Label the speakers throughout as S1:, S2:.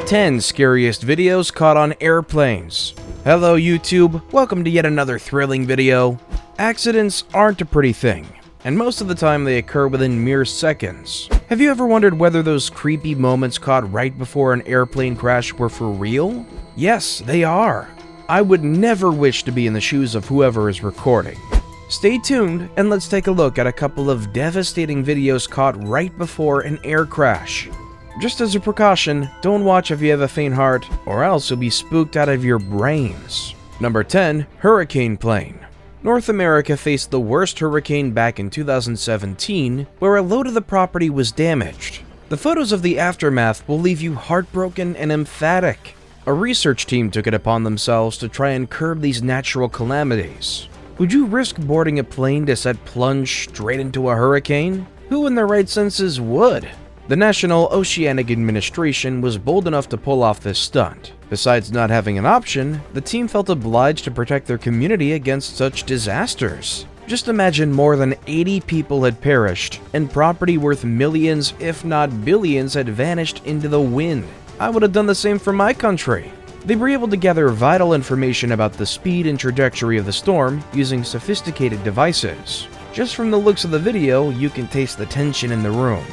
S1: 10 Scariest Videos Caught on Airplanes. Hello YouTube, welcome to yet another thrilling video. Accidents aren't a pretty thing, and most of the time they occur within mere seconds. Have you ever wondered whether those creepy moments caught right before an airplane crash were for real? Yes, they are. I would never wish to be in the shoes of whoever is recording. Stay tuned and let's take a look at a couple of devastating videos caught right before an air crash. Just as a precaution, don't watch if you have a faint heart, or else you'll be spooked out of your brains. Number 10. Hurricane Plane. North America faced the worst hurricane back in 2017, where a load of the property was damaged. The photos of the aftermath will leave you heartbroken and emphatic. A research team took it upon themselves to try and curb these natural calamities. Would you risk boarding a plane to set plunge straight into a hurricane? Who in their right senses would? The National Oceanic Administration was bold enough to pull off this stunt. Besides not having an option, the team felt obliged to protect their community against such disasters. Just imagine more than 80 people had perished, and property worth millions, if not billions, had vanished into the wind. I would have done the same for my country. They were able to gather vital information about the speed and trajectory of the storm using sophisticated devices. Just from the looks of the video, you can taste the tension in the room.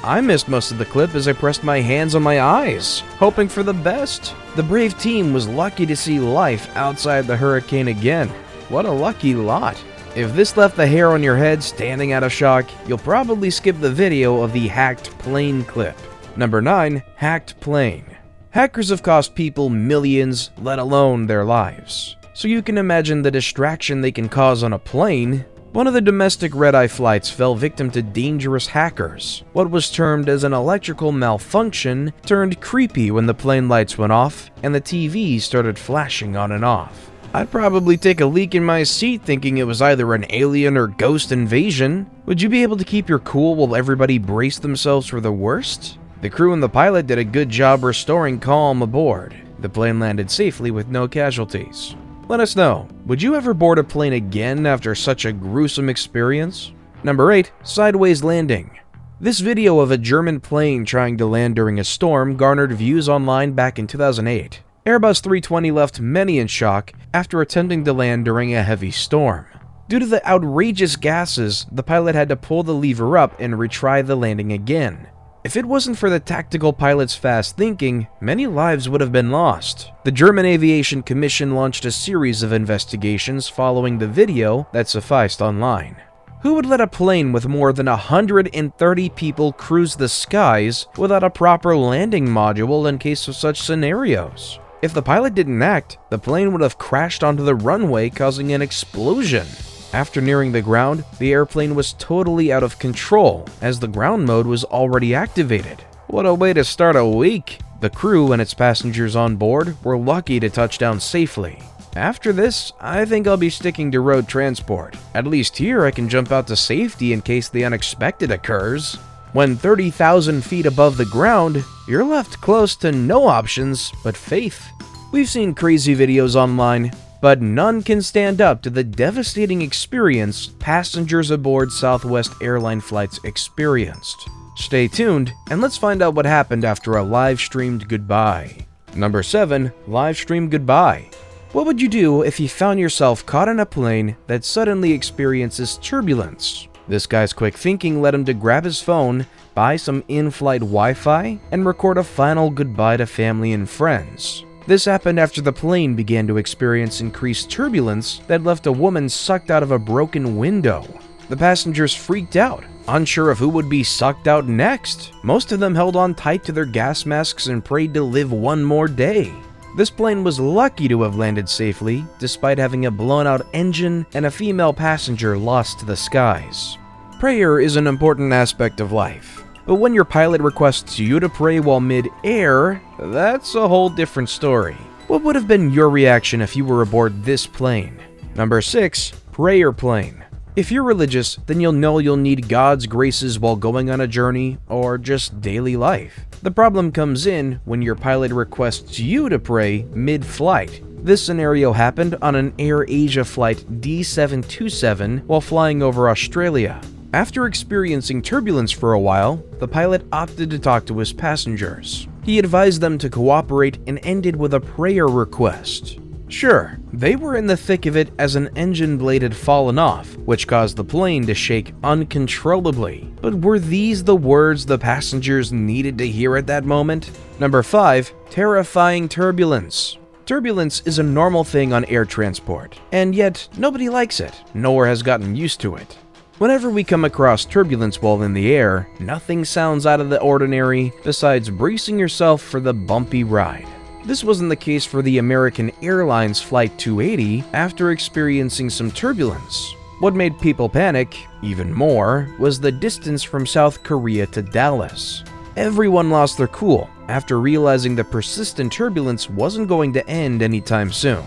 S1: I missed most of the clip as I pressed my hands on my eyes, hoping for the best. The brave team was lucky to see life outside the hurricane again. What a lucky lot. If this left the hair on your head standing out of shock, you'll probably skip the video of the hacked plane clip. Number 9. Hacked Plane. Hackers have cost people millions, let alone their lives. So you can imagine the distraction they can cause on a plane. One of the domestic red-eye flights fell victim to dangerous hackers. What was termed as an electrical malfunction turned creepy when the plane lights went off and the TV started flashing on and off. I'd probably take a leak in my seat thinking it was either an alien or ghost invasion. Would you be able to keep your cool while everybody braced themselves for the worst? The crew and the pilot did a good job restoring calm aboard. The plane landed safely with no casualties. Let us know, would you ever board a plane again after such a gruesome experience? Number 8. Sideways Landing. This video of a German plane trying to land during a storm garnered views online back in 2008. Airbus 320 left many in shock after attempting to land during a heavy storm. Due to the outrageous gases, the pilot had to pull the lever up and retry the landing again. If it wasn't for the tactical pilot's fast thinking, many lives would have been lost. The German Aviation Commission launched a series of investigations following the video that sufficed online. Who would let a plane with more than 130 people cruise the skies without a proper landing module in case of such scenarios? If the pilot didn't act, the plane would have crashed onto the runway, causing an explosion. After nearing the ground, the airplane was totally out of control, as the ground mode was already activated. What a way to start a week! The crew and its passengers on board were lucky to touch down safely. After this, I think I'll be sticking to road transport. At least here I can jump out to safety in case the unexpected occurs. When 30,000 feet above the ground, you're left close to no options but faith. We've seen crazy videos online, but none can stand up to the devastating experience passengers aboard Southwest airline flights experienced. Stay tuned, and let's find out what happened after a live-streamed goodbye. Number 7. Live-stream goodbye. What would you do if you found yourself caught in a plane that suddenly experiences turbulence? This guy's quick thinking led him to grab his phone, buy some in-flight Wi-Fi, and record a final goodbye to family and friends. This happened after the plane began to experience increased turbulence that left a woman sucked out of a broken window. The passengers freaked out, unsure of who would be sucked out next. Most of them held on tight to their gas masks and prayed to live one more day. This plane was lucky to have landed safely, despite having a blown-out engine and a female passenger lost to the skies. Prayer is an important aspect of life. But when your pilot requests you to pray while mid-air, that's a whole different story. What would have been your reaction if you were aboard this plane? Number 6. Prayer Plane. If you're religious, then you'll know you'll need God's graces while going on a journey or just daily life. The problem comes in when your pilot requests you to pray mid-flight. This scenario happened on an Air Asia flight D727 while flying over Australia. After experiencing turbulence for a while, the pilot opted to talk to his passengers. He advised them to cooperate and ended with a prayer request. Sure, they were in the thick of it as an engine blade had fallen off, which caused the plane to shake uncontrollably. But were these the words the passengers needed to hear at that moment? Number 5. Terrifying turbulence. Turbulence is a normal thing on air transport, and yet nobody likes it, nor has gotten used to it. Whenever we come across turbulence while in the air, nothing sounds out of the ordinary besides bracing yourself for the bumpy ride. This wasn't the case for the American Airlines Flight 280 after experiencing some turbulence. What made people panic, even more, was the distance from South Korea to Dallas. Everyone lost their cool after realizing the persistent turbulence wasn't going to end anytime soon.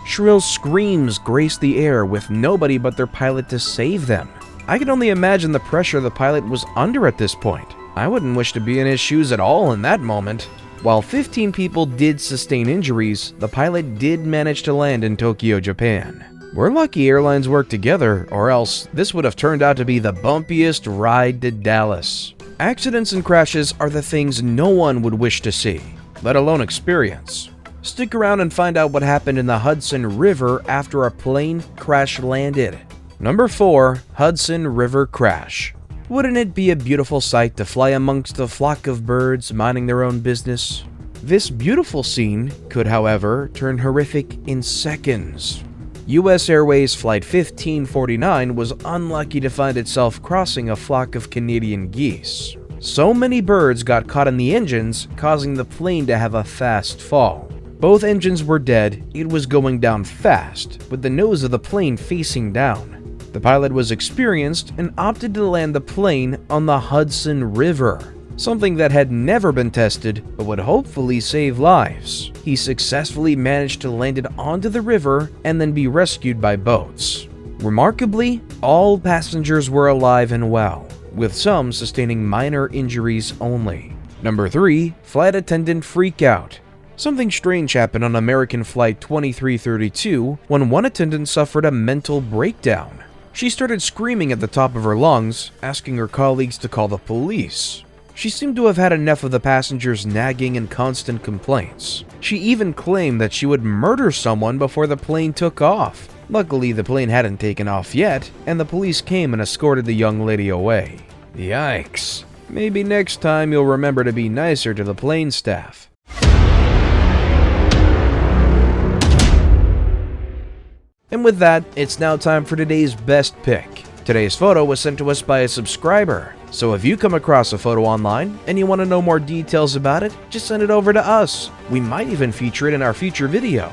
S1: Shrill screams graced the air with nobody but their pilot to save them. I can only imagine the pressure the pilot was under at this point. I wouldn't wish to be in his shoes at all in that moment. While 15 people did sustain injuries, the pilot did manage to land in Tokyo, Japan. We're lucky airlines work together, or else this would have turned out to be the bumpiest ride to Dallas. Accidents and crashes are the things no one would wish to see, let alone experience. Stick around and find out what happened in the Hudson River after a plane crash landed. Number 4. Hudson River Crash. Wouldn't it be a beautiful sight to fly amongst a flock of birds minding their own business? This beautiful scene could, however, turn horrific in seconds. US Airways Flight 1549 was unlucky to find itself crossing a flock of Canadian geese. So many birds got caught in the engines, causing the plane to have a fast fall. Both engines were dead. It was going down fast, with the nose of the plane facing down. The pilot was experienced and opted to land the plane on the Hudson River, something that had never been tested but would hopefully save lives. He successfully managed to land it onto the river and then be rescued by boats. Remarkably, all passengers were alive and well, with some sustaining minor injuries only. Number 3. Flight Attendant Freakout. Something strange happened on American Flight 2332 when one attendant suffered a mental breakdown. She started screaming at the top of her lungs, asking her colleagues to call the police. She seemed to have had enough of the passengers' nagging and constant complaints. She even claimed that she would murder someone before the plane took off. Luckily, the plane hadn't taken off yet, and the police came and escorted the young lady away. Yikes. Maybe next time you'll remember to be nicer to the plane staff. And with that, it's now time for today's best pick. Today's photo was sent to us by a subscriber, so if you come across a photo online and you want to know more details about it, just send it over to us. We might even feature it in our future video.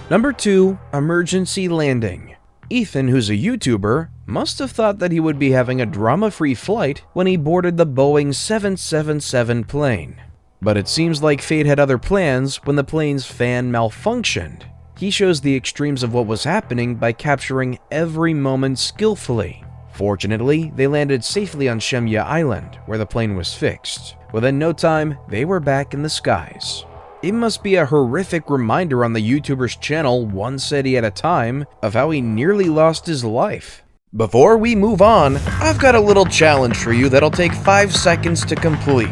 S1: Number 2. Emergency landing. Ethan, who's a YouTuber, must have thought that he would be having a drama-free flight when he boarded the Boeing 777 plane. But it seems like fate had other plans when the plane's fan malfunctioned. He shows the extremes of what was happening by capturing every moment skillfully. Fortunately, they landed safely on Shemya Island, where the plane was fixed. Within no time, they were back in the skies. It must be a horrific reminder on the YouTuber's channel, one city at a time, of how he nearly lost his life. Before we move on, I've got a little challenge for you that'll take 5 seconds to complete.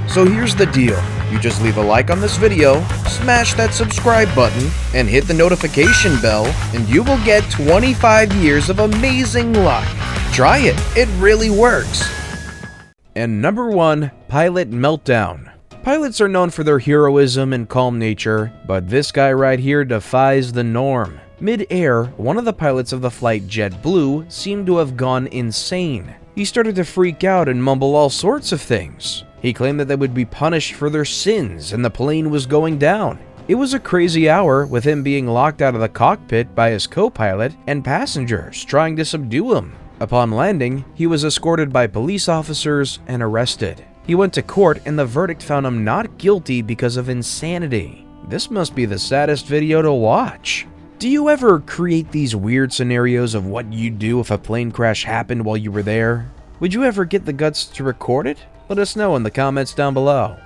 S1: So here's the deal. You just leave a like on this video, smash that subscribe button, and hit the notification bell, and you will get 25 years of amazing luck. Try it really works. And number 1, Pilot Meltdown. Pilots are known for their heroism and calm nature, but this guy right here defies the norm. Mid-air, one of the pilots of the flight JetBlue seemed to have gone insane. He started to freak out and mumble all sorts of things. He claimed that they would be punished for their sins and the plane was going down. It was a crazy hour, with him being locked out of the cockpit by his co-pilot and passengers trying to subdue him. Upon landing, he was escorted by police officers and arrested. He went to court and the verdict found him not guilty because of insanity. This must be the saddest video to watch. Do you ever create these weird scenarios of what you'd do if a plane crash happened while you were there? Would you ever get the guts to record it? Let us know in the comments down below.